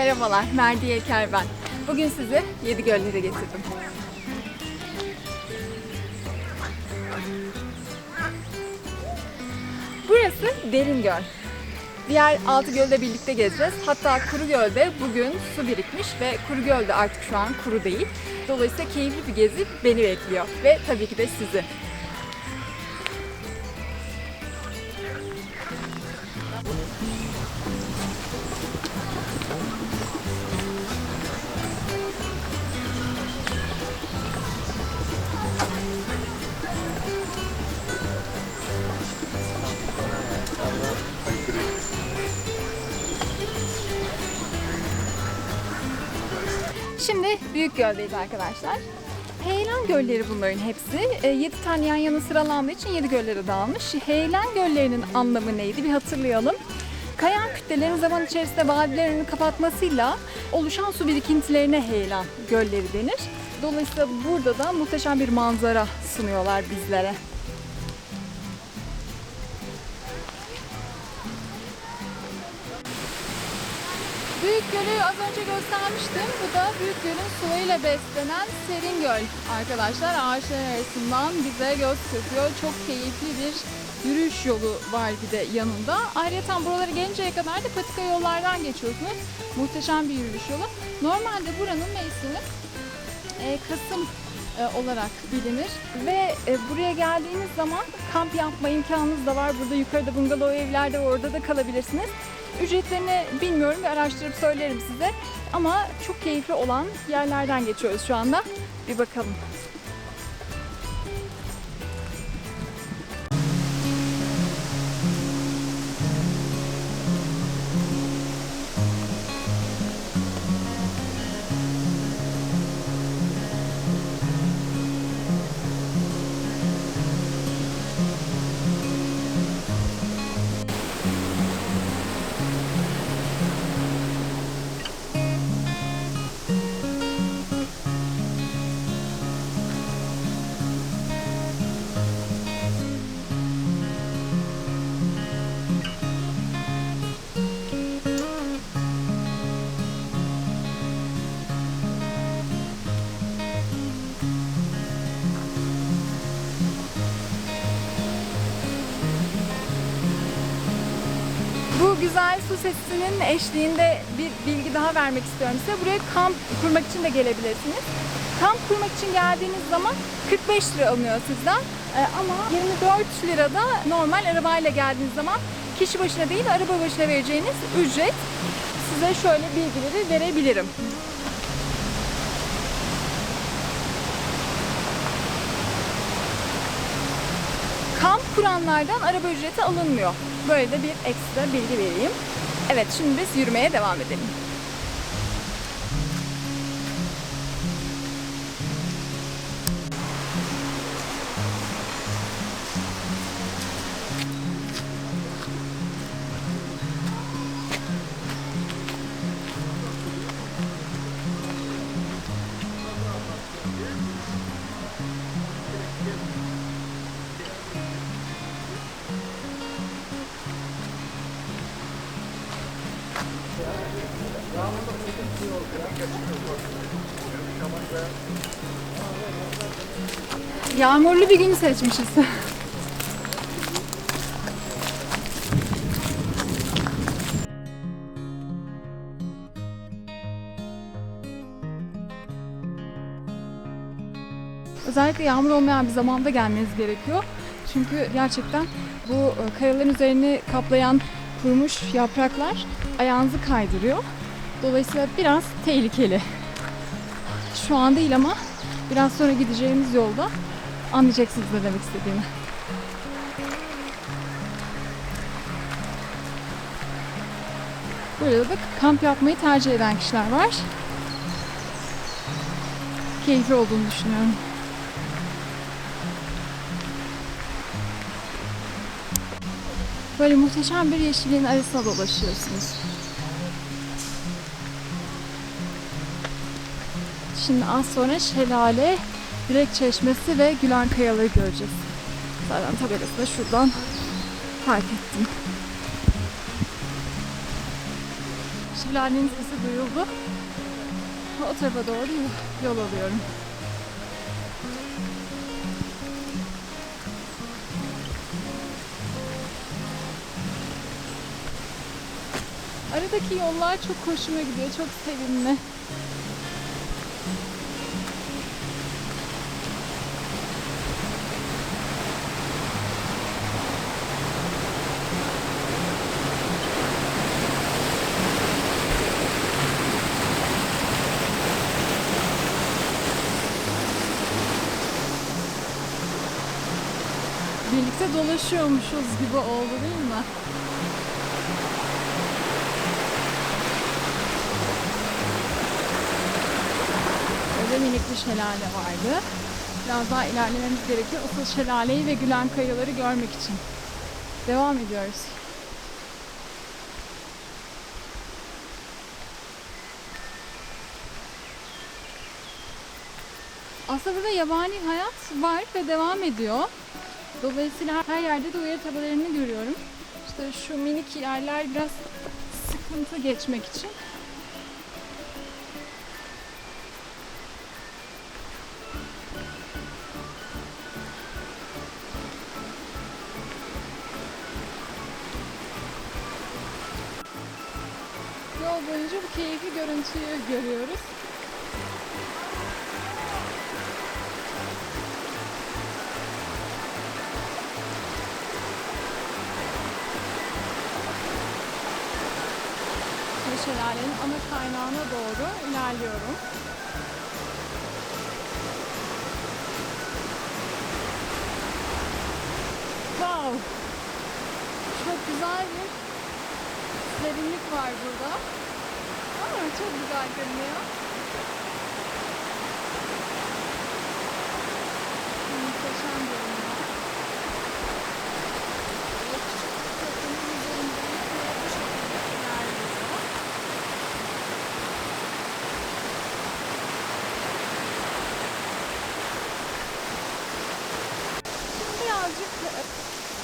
Merhabalar, Merdi Yeker ben. Bugün sizi Yedigöller'e getirdim. Burası Deringöl. Diğer 6 gölde birlikte gezeceğiz. Hatta Kurugöl'de bugün su birikmiş ve Kurugöl'de artık şu an kuru değil. Dolayısıyla keyifli bir gezi beni bekliyor ve tabii ki de sizi. Şimdi Büyükgöl'deyiz arkadaşlar. Heyelan gölleri bunların hepsi. 7 tane yan yana sıralandığı için 7 göllere dağılmış. Heyelan göllerinin anlamı neydi bir hatırlayalım. Kayan kütlelerin zaman içerisinde vadilerini kapatmasıyla oluşan su birikintilerine heyelan gölleri denir. Dolayısıyla burada da muhteşem bir manzara sunuyorlar bizlere. Büyükgöl'ü az önce göstermiştim. Bu da Büyükgöl'ün sularıyla beslenen Seringöl arkadaşlar. Ağaçlar arasından bize göz kırpıyor. Çok keyifli bir yürüyüş yolu var bir de yanında. Ayrıca buralara gelinceye kadar da patika yollardan geçiyorsunuz. Muhteşem bir yürüyüş yolu. Normalde buranın mevsimi Kasım olarak bilinir ve buraya geldiğiniz zaman kamp yapma imkanınız da var. Burada yukarıda bungalov evlerde orada da kalabilirsiniz. Ücretlerini bilmiyorum ve araştırıp söylerim size. Ama çok keyifli olan yerlerden geçiyoruz şu anda. Bir bakalım. Bu güzel su sesinin eşliğinde bir bilgi daha vermek istiyorum size. Buraya kamp kurmak için de gelebilirsiniz. Kamp kurmak için geldiğiniz zaman 45 lira alınıyor sizden. Ama 24 lirada normal arabayla geldiğiniz zaman kişi başına değil araba başına vereceğiniz ücret. Size şöyle bilgileri verebilirim. Kamp kuranlardan araba ücreti alınmıyor. Böyle de bir ekstra bilgi vereyim. Evet, şimdi biz yürümeye devam edelim. Yağmurlu bir günü seçmişiz. Özellikle yağmur olmayan bir zamanda gelmeniz gerekiyor. Çünkü gerçekten bu kayaların üzerini kaplayan kurumuş yapraklar ayağınızı kaydırıyor. Dolayısıyla biraz tehlikeli. Şu an değil ama biraz sonra gideceğimiz yolda anlayacaksınız ne demek istediğimi. Burada da kamp yapmayı tercih eden kişiler var. Keyifli olduğunu düşünüyorum. Böyle muhteşem bir yeşilliğin arasına dolaşıyorsunuz. Şimdi az sonra şelale, direk çeşmesi ve Gülen Kayaları göreceğiz. Zaten tabelası da şuradan fark ettim. şelalenin sesi duyuldu. O tarafa doğru yol alıyorum. Aradaki yollar çok hoşuma gidiyor, çok sevimli. Birlikte dolaşıyormuşuz gibi oldu değil mi? Böyle minik bir şelale vardı. Biraz daha ilerlememiz gerekiyor. Asıl şelaleyi ve gülen kayaları görmek için. Devam ediyoruz. Aslında burada yabani hayat var ve devam ediyor. Dolayısıyla her yerde de uyarı tabelalarını görüyorum. İşte şu minik yerler biraz sıkıntı geçmek için. Yol boyunca bu keyifli görüntüyü görüyoruz. Şelalenin ana kaynağına doğru ilerliyorum. Wow! Çok güzel bir serinlik var burada. Çok güzel görünüyor. Muhteşem görünüyor.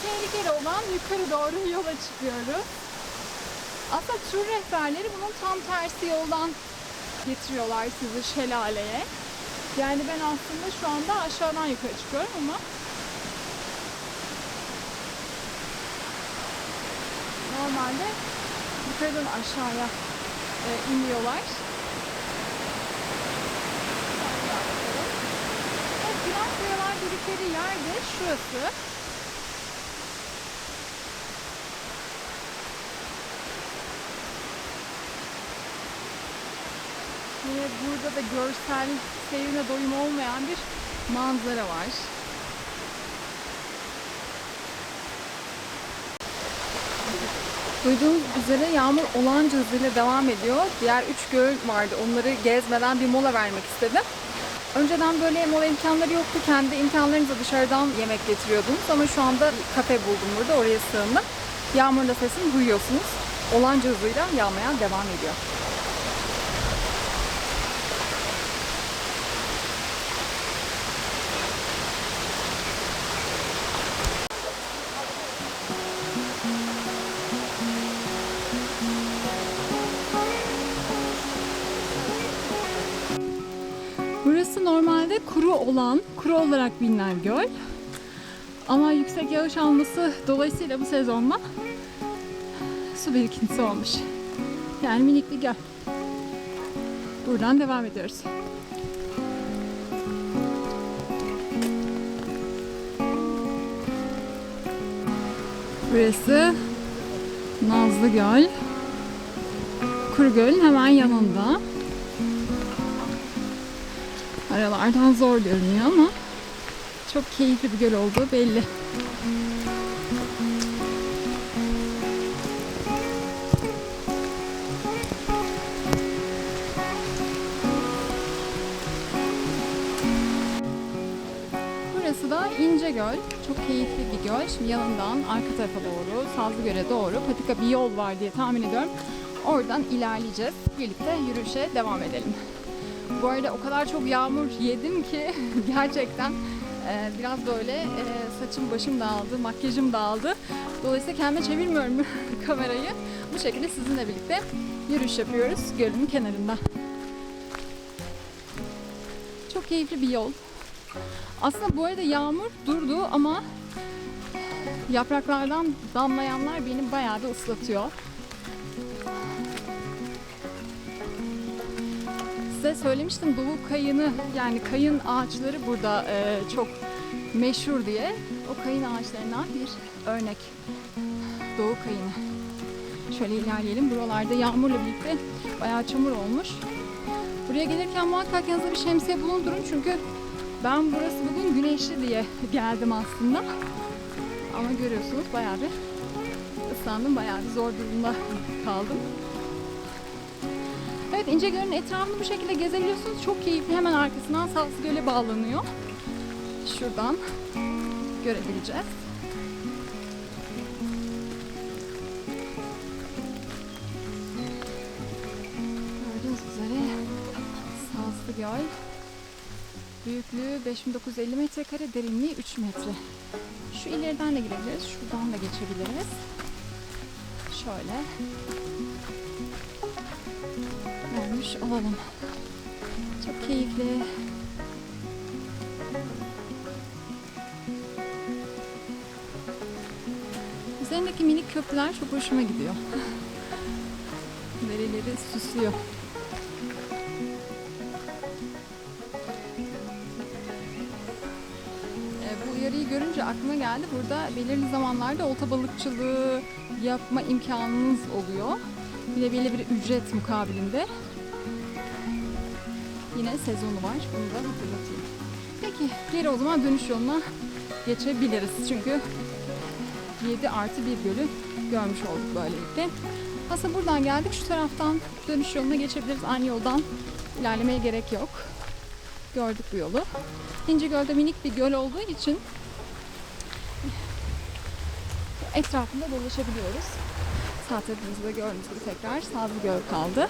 Tehlikeli olan yukarı doğru yola çıkıyoruz. Aslında tur rehberleri bunun tam tersi yoldan getiriyorlar sizi şelaleye. Yani ben aslında şu anda aşağıdan yukarı çıkıyorum ama normalde yukarıdan aşağıya iniyorlar. Evet, Gülen kayalar dedikleri yer de şurası. Yine burada da görsel seyrine doyum olmayan bir manzara var. Duyduğunuz üzere yağmur olağanca hızıyla devam ediyor. Diğer 3 göl vardı. Onları gezmeden bir mola vermek istedim. Önceden böyle mola imkanları yoktu. Kendi imkanlarınızla dışarıdan yemek getiriyordunuz. Ama şu anda kafe buldum burada. Oraya sığındım. Yağmurla sesini duyuyorsunuz. Olağanca hızıyla yağmaya devam ediyor. Burası normalde kuru olarak bilinen göl. Ama yüksek yağış alması dolayısıyla bu sezonda su birikintisi olmuş. Yani minik bir göl. Buradan devam ediyoruz. Burası Nazlı Göl. Kuru Göl'ün hemen yanında. Aralardan zor görünüyor ama çok keyifli bir göl olduğu belli. Burası da İncegöl. Çok keyifli bir göl. Şimdi yanından arka tarafa doğru, Sazlıgöl'e doğru patika bir yol var diye tahmin ediyorum. Oradan ilerleyeceğiz. Birlikte yürüyüşe devam edelim. Bu arada o kadar çok yağmur yedim ki gerçekten biraz böyle saçım başım dağıldı, makyajım dağıldı. Dolayısıyla kendime çevirmiyorum kamerayı. Bu şekilde sizinle birlikte yürüyüş yapıyoruz gölün kenarında. Çok keyifli bir yol. Aslında bu arada yağmur durdu ama yapraklardan damlayanlar beni bayağı bir ıslatıyor. Size söylemiştim Doğu kayını, yani kayın ağaçları burada çok meşhur diye. O kayın ağaçlarına bir örnek. Doğu kayını. Şöyle ilerleyelim. Buralarda yağmurla birlikte bayağı çamur olmuş. Buraya gelirken muhakkak yanınızda bir şemsiye bulundurun çünkü ben burası bugün güneşli diye geldim aslında. Ama görüyorsunuz bayağı bir ıslandım, bayağı bir zor durumda kaldım. Evet, İncegöl'ün etrafını bu şekilde gezebiliyorsunuz. Çok keyifli. Hemen arkasından Salsı Göl'e bağlanıyor. Şuradan görebileceğiz. Gördüğünüz üzere Salsı Göl. Büyüklüğü 5950 metrekare, derinliği 3 metre. Şu ileriden de girebiliriz, şuradan da geçebiliriz. Şöyle görmüş olalım. Çok keyifli. Üzerindeki minik köprüler çok hoşuma gidiyor. Nereleri süslüyor. Bu uyarıyı görünce aklıma geldi. Burada belirli zamanlarda olta balıkçılığı yapma imkanınız oluyor. Bir de belli bir ücret mukabilinde. Yine sezonu var. Bunu da hatırlatayım. Peki, geri o zaman dönüş yoluna geçebiliriz. Çünkü 7+1 gölü görmüş olduk böylelikle. Aslında buradan geldik. Şu taraftan dönüş yoluna geçebiliriz. Aynı yoldan ilerlemeye gerek yok. Gördük bu yolu. İncegöl'de minik bir göl olduğu için etrafında dolaşabiliyoruz. Sağ tarafımızda gördüğünüz gibi tekrar Salsı Göl kaldı.